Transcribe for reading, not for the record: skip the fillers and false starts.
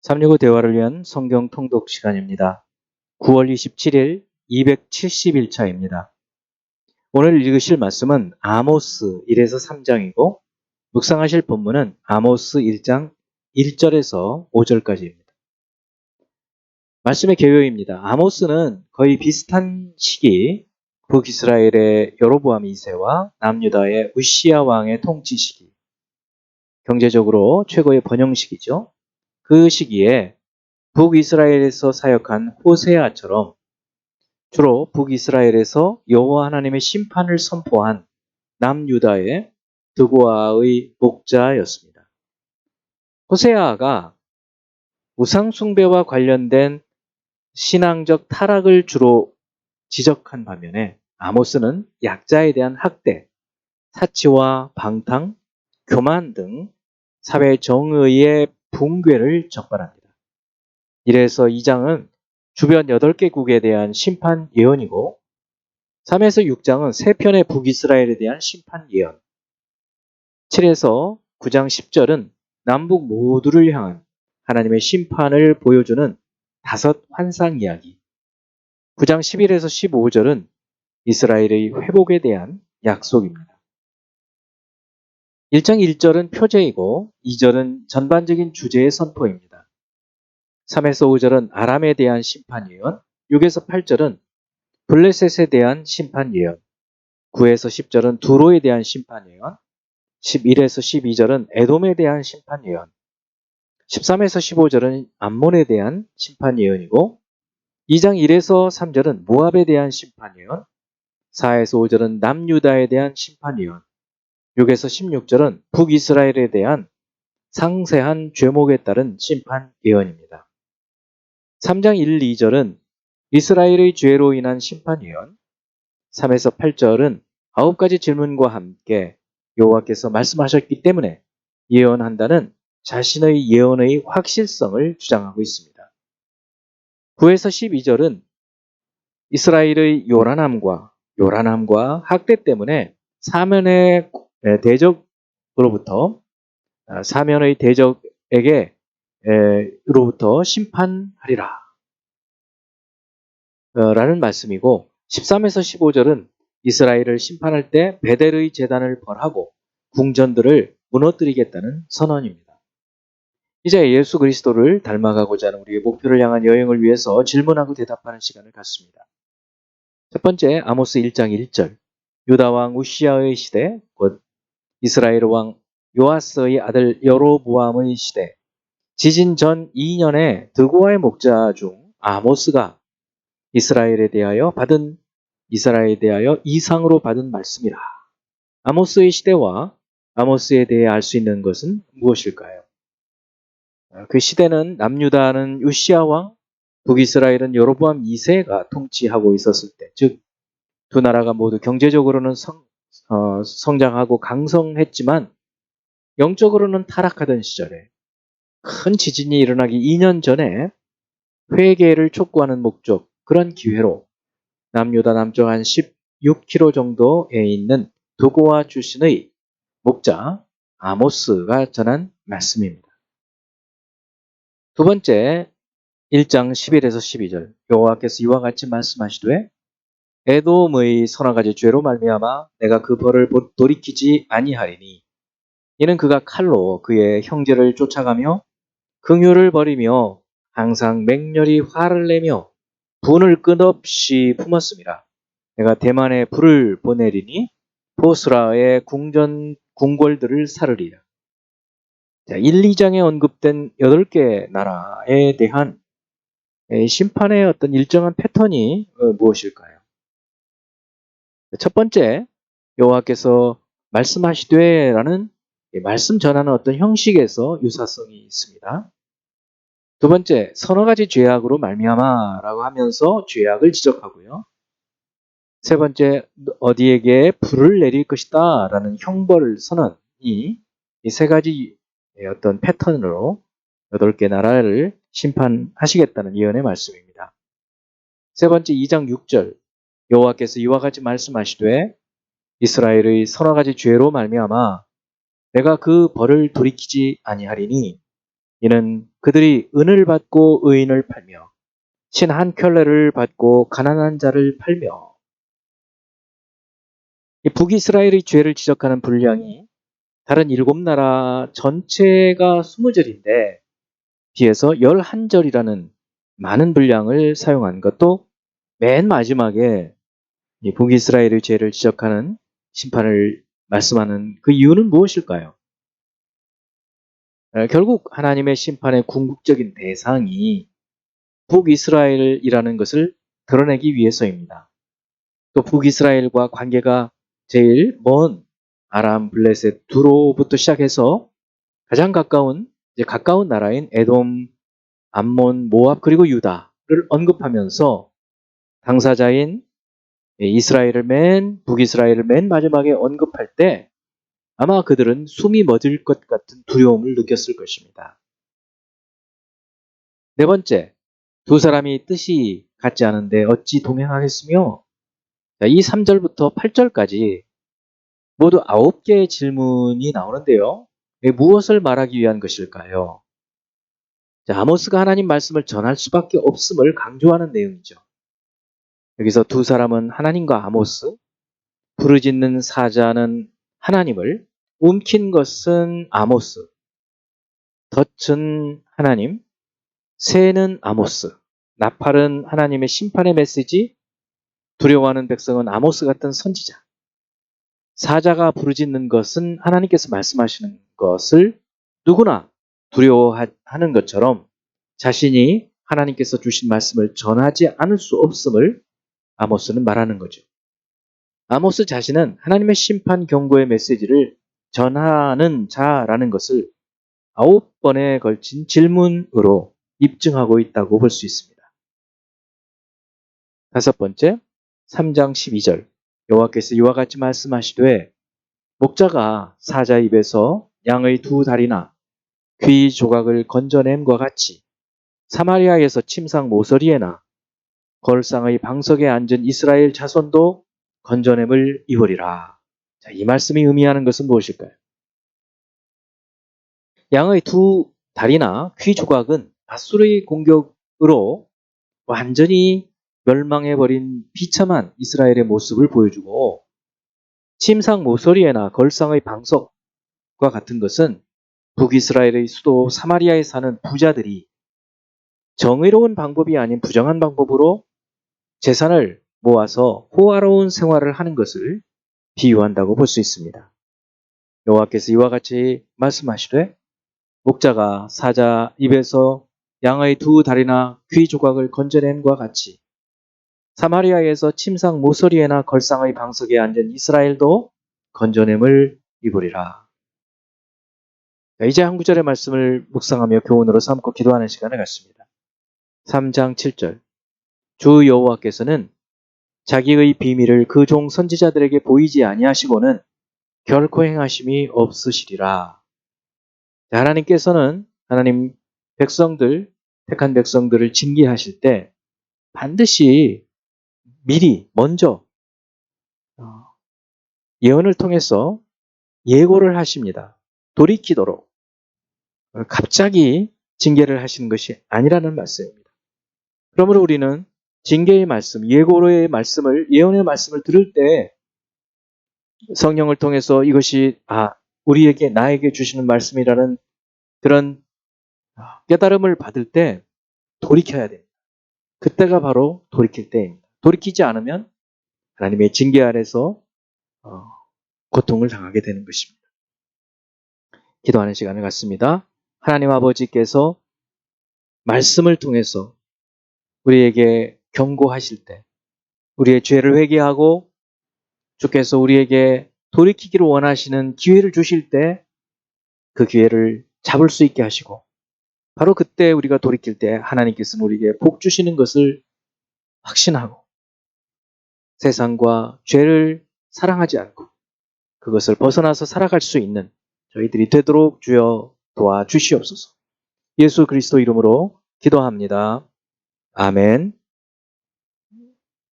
365 대화를 위한 성경 통독 시간입니다. 9월 27일 271차입니다. 오늘 읽으실 말씀은 아모스 1에서 3장이고 묵상하실 본문은 아모스 1장 1절에서 5절까지입니다. 말씀의 개요입니다. 아모스는 거의 비슷한 시기 북이스라엘의 여로보암 2세와 남유다의 우시야 왕의 통치 시기, 경제적으로 최고의 번영 시기죠. 그 시기에 북이스라엘에서 사역한 호세아처럼 주로 북이스라엘에서 여호와 하나님의 심판을 선포한 남유다의 드고아의 목자였습니다. 호세아가 우상숭배와 관련된 신앙적 타락을 주로 지적한 반면에 아모스는 약자에 대한 학대, 사치와 방탕, 교만 등 사회 정의의 붕괴를 적발합니다. 이래서 2장은 주변 8개국에 대한 심판 예언이고 3에서 6장은 3편의 북이스라엘에 대한 심판 예언, 7에서 9장 10절은 남북 모두를 향한 하나님의 심판을 보여주는 5 환상 이야기, 9장 11에서 15절은 이스라엘의 회복에 대한 약속입니다. 1장 1절은 표제이고 2절은 전반적인 주제의 선포입니다. 3에서 5절은 아람에 대한 심판 예언, 6에서 8절은 블레셋에 대한 심판 예언, 9에서 10절은 두로에 대한 심판 예언, 11에서 12절은 에돔에 대한 심판 예언, 13에서 15절은 암몬에 대한 심판 예언이고 2장 1에서 3절은 모압에 대한 심판 예언, 4에서 5절은 남유다에 대한 심판 예언, 6에서 16절은 북이스라엘에 대한 상세한 죄목에 따른 심판 예언입니다. 3장 1, 2절은 이스라엘의 죄로 인한 심판 예언, 3에서 8절은 9가지 질문과 함께 여호와께서 말씀하셨기 때문에 예언한다는 자신의 예언의 확실성을 주장하고 있습니다. 9에서 12절은 이스라엘의 요란함과 학대 때문에 사면의 대적으로부터 사면의 대적에게 로부터 심판하리라 라는 말씀이고 13에서 15절은 이스라엘을 심판할 때 베델의 제단을 벌하고 궁전들을 무너뜨리겠다는 선언입니다. 이제 예수 그리스도를 닮아가고자 하는 우리의 목표를 향한 여행을 위해서 질문하고 대답하는 시간을 갖습니다. 첫 번째, 아모스 1장 1절. 유다 왕 우시야의 시대, 곧 이스라엘 왕 요아스의 아들 여로보암의 시대, 지진 전 2년에 드고아의 목자 중 아모스가 이스라엘에 대하여 이상으로 받은 말씀이라. 아모스의 시대와 아모스에 대해 알 수 있는 것은 무엇일까요? 그 시대는 남유다는 우시야 왕, 북이스라엘은 여로보암 2세가 통치하고 있었을 때, 즉 두 나라가 모두 경제적으로는 성장하고 강성했지만 영적으로는 타락하던 시절에 큰 지진이 일어나기 2년 전에 회개를 촉구하는 목적, 그런 기회로 남유다 남쪽 한 16km 정도에 있는 두고아 출신의 목자 아모스가 전한 말씀입니다. 두 번째, 1장 11에서 12절. 여호와께서 이와 같이 말씀하시되 에돔의 서너 가지 죄로 말미암아 내가 그 벌을 돌이키지 아니하리니 이는 그가 칼로 그의 형제를 쫓아가며 긍휼을 버리며 항상 맹렬히 화를 내며 분을 끝없이 품었음이라. 내가 대만에 불을 보내리니 보스라의 궁궐들을 사르리라. 자, 1, 2장에 언급된 8개 나라에 대한 심판의 어떤 일정한 패턴이 무엇일까요? 첫 번째, 여호와께서 말씀하시되라는 말씀 전하는 어떤 형식에서 유사성이 있습니다. 두 번째, 서너 가지 죄악으로 말미암아라고 하면서 죄악을 지적하고요. 세 번째, 어디에게 불을 내릴 것이다 라는 형벌 선언이 이 세 가지 어떤 패턴으로 8개 나라를 심판하시겠다는 예언의 말씀입니다. 세 번째, 2장 6절. 여호와께서 이와 같이 말씀하시되 이스라엘의 서너 가지 죄로 말미암아 내가 그 벌을 돌이키지 아니하리니 이는 그들이 은을 받고 의인을 팔며 신 한 켤레를 받고 가난한 자를 팔며. 이 북이스라엘의 죄를 지적하는 분량이 다른 7나라 전체가 20절인데 뒤에서 11절이라는 많은 분량을 사용한 것도 맨 마지막에 이 북이스라엘의 죄를 지적하는 심판을 말씀하는 그 이유는 무엇일까요? 결국 하나님의 심판의 궁극적인 대상이 북이스라엘이라는 것을 드러내기 위해서입니다. 또 북이스라엘과 관계가 제일 먼 아람, 블레셋, 두로부터 시작해서 가장 가까운 나라인 에돔, 암몬, 모압 그리고 유다를 언급하면서 당사자인 북이스라엘을 맨 마지막에 언급할 때 아마 그들은 숨이 멎을 것 같은 두려움을 느꼈을 것입니다. 네 번째, 두 사람이 뜻이 같지 않은데 어찌 동행하겠으며? 이 3절부터 8절까지 모두 9개의 질문이 나오는데요. 무엇을 말하기 위한 것일까요? 아모스가 하나님 말씀을 전할 수밖에 없음을 강조하는 내용이죠. 여기서 두 사람은 하나님과 아모스, 부르짖는 사자는 하나님을, 움킨 것은 아모스, 덫은 하나님, 새는 아모스, 나팔은 하나님의 심판의 메시지, 두려워하는 백성은 아모스 같은 선지자. 사자가 부르짖는 것은 하나님께서 말씀하시는 것을 누구나 두려워하는 것처럼 자신이 하나님께서 주신 말씀을 전하지 않을 수 없음을 아모스는 말하는 거죠. 아모스 자신은 하나님의 심판 경고의 메시지를 전하는 자라는 것을 9번에 걸친 질문으로 입증하고 있다고 볼 수 있습니다. 다섯 번째, 3장 12절 여호와께서 이와 같이 말씀하시되 목자가 사자 입에서 양의 두 다리나 귀 조각을 건져냄과 같이 사마리아에서 침상 모서리에나 걸상의 방석에 앉은 이스라엘 자손도 건져냄을 입으리라. 자, 이 말씀이 의미하는 것은 무엇일까요? 양의 두 다리나 귀 조각은 밧줄의 공격으로 완전히 멸망해버린 비참한 이스라엘의 모습을 보여주고 침상 모서리에나 걸상의 방석과 같은 것은 북이스라엘의 수도 사마리아에 사는 부자들이 정의로운 방법이 아닌 부정한 방법으로 재산을 모아서 호화로운 생활을 하는 것을 비유한다고 볼 수 있습니다. 여호와께서 이와 같이 말씀하시되 목자가 사자 입에서 양의 두 다리나 귀 조각을 건져냄과 같이 사마리아에서 침상 모서리에나 걸상의 방석에 앉은 이스라엘도 건져냄을 입으리라. 이제 한 구절의 말씀을 묵상하며 교훈으로 삼고 기도하는 시간을 갖습니다. 3장 7절 주 여호와께서는 자기의 비밀을 그 종 선지자들에게 보이지 아니하시고는 결코 행하심이 없으시리라. 하나님께서는 하나님 택한 백성들을 징계하실 때 반드시 미리 먼저 예언을 통해서 예고를 하십니다. 돌이키도록. 갑자기 징계를 하시는 것이 아니라는 말씀입니다. 그러므로 우리는 징계의 말씀, 예고의 말씀을, 예언의 말씀을 들을 때 성령을 통해서 이것이 나에게 주시는 말씀이라는 그런 깨달음을 받을 때 돌이켜야 됩니다. 그때가 바로 돌이킬 때입니다. 돌이키지 않으면 하나님의 징계 아래서 고통을 당하게 되는 것입니다. 기도하는 시간을 갖습니다. 하나님 아버지께서 말씀을 통해서 우리에게 경고하실 때 우리의 죄를 회개하고 주께서 우리에게 돌이키기를 원하시는 기회를 주실 때 그 기회를 잡을 수 있게 하시고 바로 그때 우리가 돌이킬 때 하나님께서는 우리에게 복 주시는 것을 확신하고 세상과 죄를 사랑하지 않고 그것을 벗어나서 살아갈 수 있는 저희들이 되도록 주여 도와주시옵소서. 예수 그리스도 이름으로 기도합니다. 아멘.